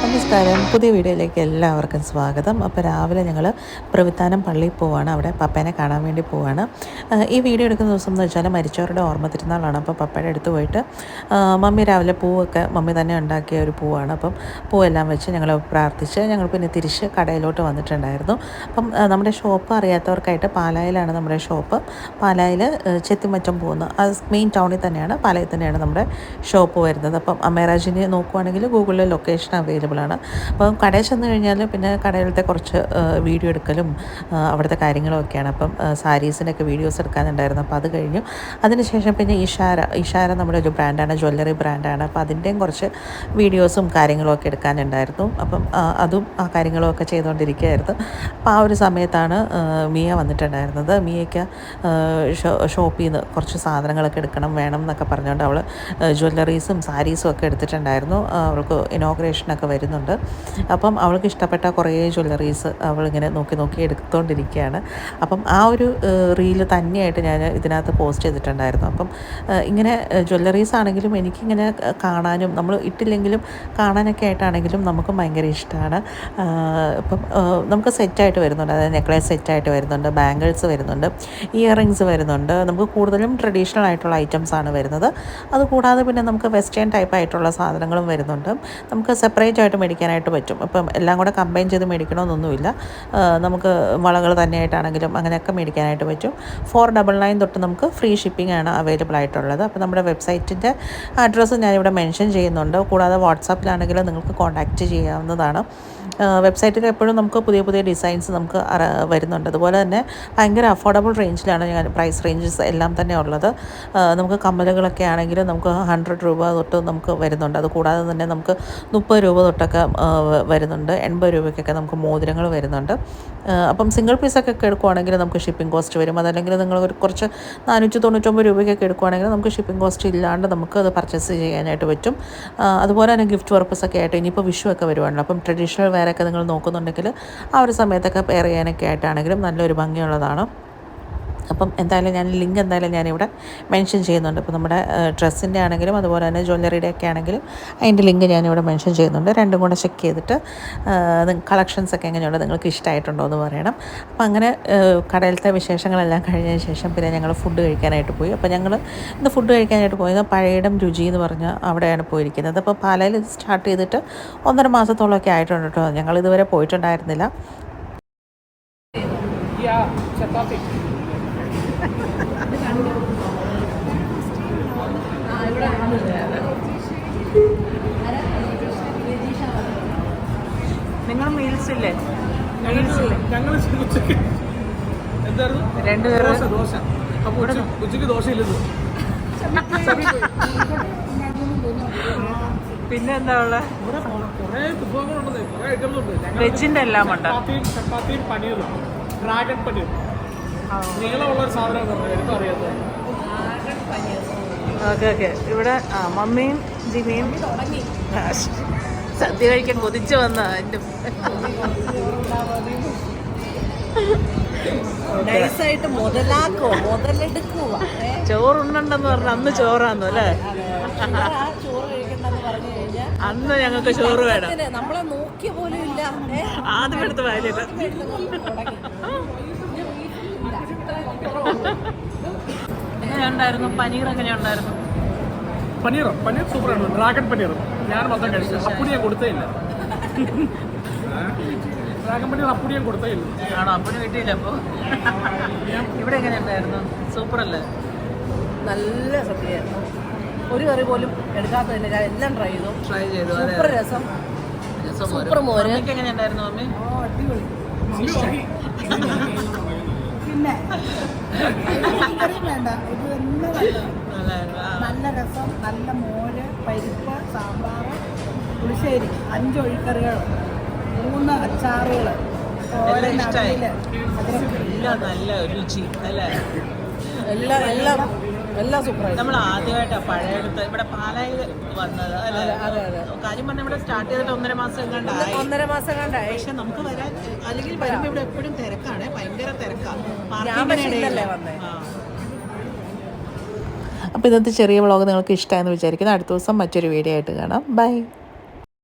നമസ്കാരം. പുതിയ വീഡിയോയിലേക്ക് എല്ലാവർക്കും സ്വാഗതം. അപ്പോൾ രാവിലെ ഞങ്ങൾ പ്രവിത്താനം പള്ളിയിൽ പോവുകയാണ്. അവിടെ പപ്പേനെ കാണാൻ വേണ്ടി പോവുകയാണ്. ഈ വീഡിയോ എടുക്കുന്ന ദിവസം എന്ന് വെച്ചാൽ മരിച്ചവരുടെ ഓർമ്മ തിരുനാളാണ്. അപ്പോൾ പപ്പയുടെ അടുത്ത് പോയിട്ട് മമ്മി രാവിലെ പൂവൊക്കെ മമ്മി തന്നെ ഉണ്ടാക്കിയ ഒരു പൂവാണ്. അപ്പം പൂവെല്ലാം വെച്ച് ഞങ്ങൾ പ്രാർത്ഥിച്ച് ഞങ്ങൾ പിന്നെ തിരിച്ച് കടയിലോട്ട് വന്നിട്ടുണ്ടായിരുന്നു. അപ്പം നമ്മുടെ ഷോപ്പ് അറിയാത്തവർക്കായിട്ട് പാലായിലാണ് നമ്മുടെ ഷോപ്പ്. പാലായിൽ ചെത്തിമറ്റം പോകുന്ന മെയിൻ ടൗണിൽ തന്നെയാണ്, പാലായിൽ തന്നെയാണ് നമ്മുടെ ഷോപ്പ് വരുന്നത്. അപ്പം അമേരാജിനെ നോക്കുവാണെങ്കിൽ ഗൂഗിളിൽ ലൊക്കേഷൻ അവൈലബിൾ ആണ്. അപ്പം കടയിൽ ചെന്ന് കഴിഞ്ഞാൽ പിന്നെ കടയിലത്തെ കുറച്ച് വീഡിയോ എടുക്കലും അവിടുത്തെ കാര്യങ്ങളൊക്കെയാണ്. അപ്പം സാരീസിൻ്റെയൊക്കെ വീഡിയോസ് എടുക്കാനുണ്ടായിരുന്നു. അപ്പോൾ അത് കഴിഞ്ഞു. അതിനുശേഷം പിന്നെ ഇഷാര നമ്മുടെ ഒരു ബ്രാൻഡാണ്, ജ്വല്ലറി ബ്രാൻഡാണ്. അപ്പോൾ അതിൻ്റെയും കുറച്ച് വീഡിയോസും കാര്യങ്ങളൊക്കെ എടുക്കാനുണ്ടായിരുന്നു. അപ്പം അതും ആ കാര്യങ്ങളൊക്കെ ചെയ്തുകൊണ്ടിരിക്കുകയായിരുന്നു. അപ്പോൾ ആ ഒരു സമയത്താണ് മിയ വന്നിട്ടുണ്ടായിരുന്നത്. മിയയ്ക്ക് ഷോപ്പിൽ നിന്ന് കുറച്ച് സാധനങ്ങളൊക്കെ എടുക്കണം വേണം എന്നൊക്കെ പറഞ്ഞുകൊണ്ട് അവൾ ജ്വല്ലറീസും സാരീസും ഒക്കെ എടുത്തിട്ടുണ്ടായിരുന്നു. അവൾക്ക് ഇനോഗ്രേഷനൊക്കെ വരുന്നുണ്ട്. അപ്പം അവൾക്ക് ഇഷ്ടപ്പെട്ട കുറേ ജ്വല്ലറീസ് അവളിങ്ങനെ നോക്കി എടുത്തുകൊണ്ടിരിക്കുകയാണ്. അപ്പം ആ ഒരു റീല് തന്നെയായിട്ട് ഞാൻ ഇതിനകത്ത് പോസ്റ്റ് ചെയ്തിട്ടുണ്ടായിരുന്നു. അപ്പം ഇങ്ങനെ ജ്വല്ലറീസ് ആണെങ്കിലും എനിക്കിങ്ങനെ കാണാനും നമ്മൾ ഇട്ടില്ലെങ്കിലും കാണാനൊക്കെ ആയിട്ടാണെങ്കിലും നമുക്കും ഭയങ്കര ഇഷ്ടമാണ്. ഇപ്പം നമുക്ക് സെറ്റായിട്ട് വരുന്നുണ്ട്, അതായത് നെക്ലേസ് സെറ്റായിട്ട് വരുന്നുണ്ട്, ബാംഗിൾസ് വരുന്നുണ്ട്, ഇയറിങ്സ് വരുന്നുണ്ട്. നമുക്ക് കൂടുതലും ട്രഡീഷണൽ ആയിട്ടുള്ള ഐറ്റംസാണ് വരുന്നത്. അതുകൂടാതെ പിന്നെ നമുക്ക് വെസ്റ്റേൺ ടൈപ്പ് ആയിട്ടുള്ള സാധനങ്ങളും വരുന്നുണ്ട്. നമുക്ക് സെപ്പറേറ്റ് ആയിട്ട് മേടിക്കാനായിട്ട് പറ്റും. അപ്പം എല്ലാം കൂടെ കമ്പൈൻ ചെയ്ത് മേടിക്കണമെന്നൊന്നുമില്ല. നമുക്ക് വളകൾ തന്നെയായിട്ടാണെങ്കിലും അങ്ങനെയൊക്കെ മേടിക്കാനായിട്ട് പറ്റും. 499 തൊട്ട് നമുക്ക് ഫ്രീ ഷിപ്പിംഗ് ആണ് അവൈലബിൾ ആയിട്ടുള്ളത്. അപ്പോൾ നമ്മുടെ വെബ്സൈറ്റിൻ്റെ അഡ്രസ്സ് ഞാനിവിടെ മെൻഷൻ ചെയ്യുന്നുണ്ട്. കൂടാതെ വാട്സാപ്പിലാണെങ്കിലും നിങ്ങൾക്ക് കോൺടാക്റ്റ് ചെയ്യാവുന്നതാണ്. വെബ്സൈറ്റിൽ എപ്പോഴും നമുക്ക് പുതിയ ഡിസൈൻസ് നമുക്ക് വരുന്നുണ്ട്. അതുപോലെ തന്നെ ഭയങ്കര അഫോർഡബിൾ റേഞ്ചിലാണ് പ്രൈസ് റേഞ്ചസ് എല്ലാം തന്നെ ഉള്ളത്. നമുക്ക് കമ്മലുകളൊക്കെ ആണെങ്കിലും നമുക്ക് 100 രൂപ തൊട്ട് നമുക്ക് വരുന്നുണ്ട്. അതുകൂടാതെ തന്നെ നമുക്ക് 30 രൂപ തൊട്ടൊക്കെ വരുന്നുണ്ട്. 80 രൂപയ്ക്കൊക്കെ നമുക്ക് മോതിരങ്ങൾ വരുന്നുണ്ട്. അപ്പം സിംഗിൾ പീസൊക്കെ എടുക്കുവാണെങ്കിൽ നമുക്ക് ഷിപ്പിംഗ് കോസ്റ്റ് വരും. അതല്ലെങ്കിൽ നിങ്ങൾ ഒരു കുറച്ച് 499 രൂപയ്ക്കൊക്കെ എടുക്കുവാണെങ്കിൽ നമുക്ക് ഷിപ്പിംഗ് കോസ്റ്റ് ഇല്ലാണ്ട് നമുക്ക് അത് പർച്ചേസ് ചെയ്യാനായിട്ട് പറ്റും. അതുപോലെ തന്നെ ഗിഫ്റ്റ് പർപ്പസൊക്കെ ആയിട്ട് ഇനിയിപ്പോൾ വിഷു ഒക്കെ വരുവാണല്ലോ. അപ്പം ട്രഡീഷണൽ വെയറൊക്കെ നിങ്ങൾ നോക്കുന്നുണ്ടെങ്കിൽ ആ ഒരു സമയത്തൊക്കെ പെയർ ചെയ്യാനൊക്കെ ആയിട്ടാണെങ്കിലും നല്ലൊരു ഭംഗിയുള്ളതാണ്. അപ്പം എന്തായാലും ലിങ്ക് ഞാനിവിടെ മെൻഷൻ ചെയ്യുന്നുണ്ട്. ഇപ്പോൾ നമ്മുടെ ഡ്രസ്സിൻ്റെ ആണെങ്കിലും അതുപോലെ തന്നെ ജ്വല്ലറിയുടെ ഒക്കെ ആണെങ്കിലും അതിൻ്റെ ലിങ്ക് ഞാനിവിടെ മെൻഷൻ ചെയ്യുന്നുണ്ട്. രണ്ടും കൂടെ ചെക്ക് ചെയ്തിട്ട് കളക്ഷൻസൊക്കെ എങ്ങനെയുണ്ട്, നിങ്ങൾക്ക് ഇഷ്ടമായിട്ടുണ്ടോ എന്ന് പറയണം. അപ്പം അങ്ങനെ കടയിലത്തെ വിശേഷങ്ങളെല്ലാം കഴിഞ്ഞതിന് ശേഷം പിന്നെ ഞങ്ങൾ ഫുഡ് കഴിക്കാനായിട്ട് പോയി. അപ്പോൾ ഞങ്ങൾ ഇന്ന് ഫുഡ് കഴിക്കാനായിട്ട് പോയത് പഴയടം രുചി എന്ന് പറഞ്ഞ അവിടെയാണ് പോയിരിക്കുന്നത്. അപ്പോൾ പാലയിൽ ഇത് സ്റ്റാർട്ട് ചെയ്തിട്ട് 1.5 മാസത്തോളമൊക്കെ ആയിട്ടുണ്ട് കേട്ടോ. ഞങ്ങളിതുവരെ പോയിട്ടുണ്ടായിരുന്നില്ല. നിങ്ങൾ മീൽസ് ഇല്ലേ? ഞങ്ങൾ എന്തായിരുന്നു രണ്ടുപേരും ദോശ. അപ്പോൾ ഉച്ചയ്ക്ക് ദോശയില്ലെന്ന്. പിന്നെ എന്താ ഉള്ളത്? കുറേ വിഭവങ്ങളുണ്ട്, കുറേ ഐറ്റംസ് ഉണ്ട്. വെജിൻ്റെ എല്ലാം ഉണ്ട്. ചപ്പാത്തിയും പനീറും, ഡ്രാഗൺ പനീർ, നീളമുള്ളൊരു സാധനം എടുത്തും അറിയാത്തത്. ഓക്കെ ഇവിടെ മമ്മിയും ജിമിയും സദ്യ കഴിക്കാൻ കൊതിച്ചു വന്ന എൻ്റെ നൈസായിട്ട് മുതലെടുക്കുക. ചോറുണ്ടെന്ന് പറഞ്ഞ അന്ന് ചോറാന്നു അല്ലേ? ചോറ് കഴിക്കണ്ടെന്ന് പറഞ്ഞു കഴിഞ്ഞാൽ അന്ന് ഞങ്ങൾക്ക് ചോറ് വേണം. നമ്മളെ നോക്കിയ പോലും ഇല്ല. ആദ്യം എടുത്ത് വായിലിട്ട് എങ്ങനെയുണ്ടായിരുന്നു? പനീർ എങ്ങനെയുണ്ടായിരുന്നു? പനീർ സൂപ്പറാണ്. ഡ്രാഗൺ പനീർ ഞാൻ മൊത്തം കഴിച്ചു. അപ്പുടി ഞാൻ കൊടുത്തേ ഇല്ല. ഡ്രാഗൺ പനീർ അപ്പുടി ഞാൻ കൊടുത്തേ ഇല്ല. ആണോ? അപ്പുടി കിട്ടിയില്ല. അപ്പോൾ ഇവിടെ എങ്ങനെയുണ്ടായിരുന്നു? സൂപ്പറല്ലേ? നല്ല സദ്യയായിരുന്നു. ഒരു കറി പോലും എടുക്കാത്തതില്ല. ഞാൻ എല്ലാം ട്രൈ ചെയ്തു. സൂപ്പർ രസം, സൂപ്പർ മോര്. എങ്ങനെയുണ്ടായിരുന്നു മമ്മി? അടിപൊളി. പിന്നെ വേണ്ട, ഇത് നല്ല രസം, നല്ല മോര്, പരിപ്പ്, സാമ്പാർ, പുളിശ്ശേരി, 5 ഒഴിക്കറികൾ, 3 അച്ചാറുകൾ, നല്ല രുചി അല്ലേ? എല്ലാം സൂപ്പറായി. നമ്മൾ ആദ്യമായിട്ടാണ് പഴയടുത്ത് ഇവിടെ പാലായിൽ വന്നത് അല്ലേ? കാര്യം പറഞ്ഞാൽ ഇവിടെ സ്റ്റാർട്ട് ചെയ്തിട്ട് 1.5 മാസം കണ്ടായി. 1.5 മാസം കണ്ടായി. പക്ഷെ നമുക്ക് വരാൻ അല്ലെങ്കിൽ വരുമ്പോൾ ഇവിടെ എപ്പോഴും തിരക്കാണ്, ഭയങ്കര തിരക്കാണ്. അപ്പോൾ ഇന്നത്തെ ചെറിയ വ്ളോഗ് നിങ്ങൾക്ക് ഇഷ്ടമായെന്ന് വിചാരിക്കുന്നു. അടുത്ത ദിവസം മറ്റൊരു വീഡിയോ ആയിട്ട് കാണാം. ബൈ.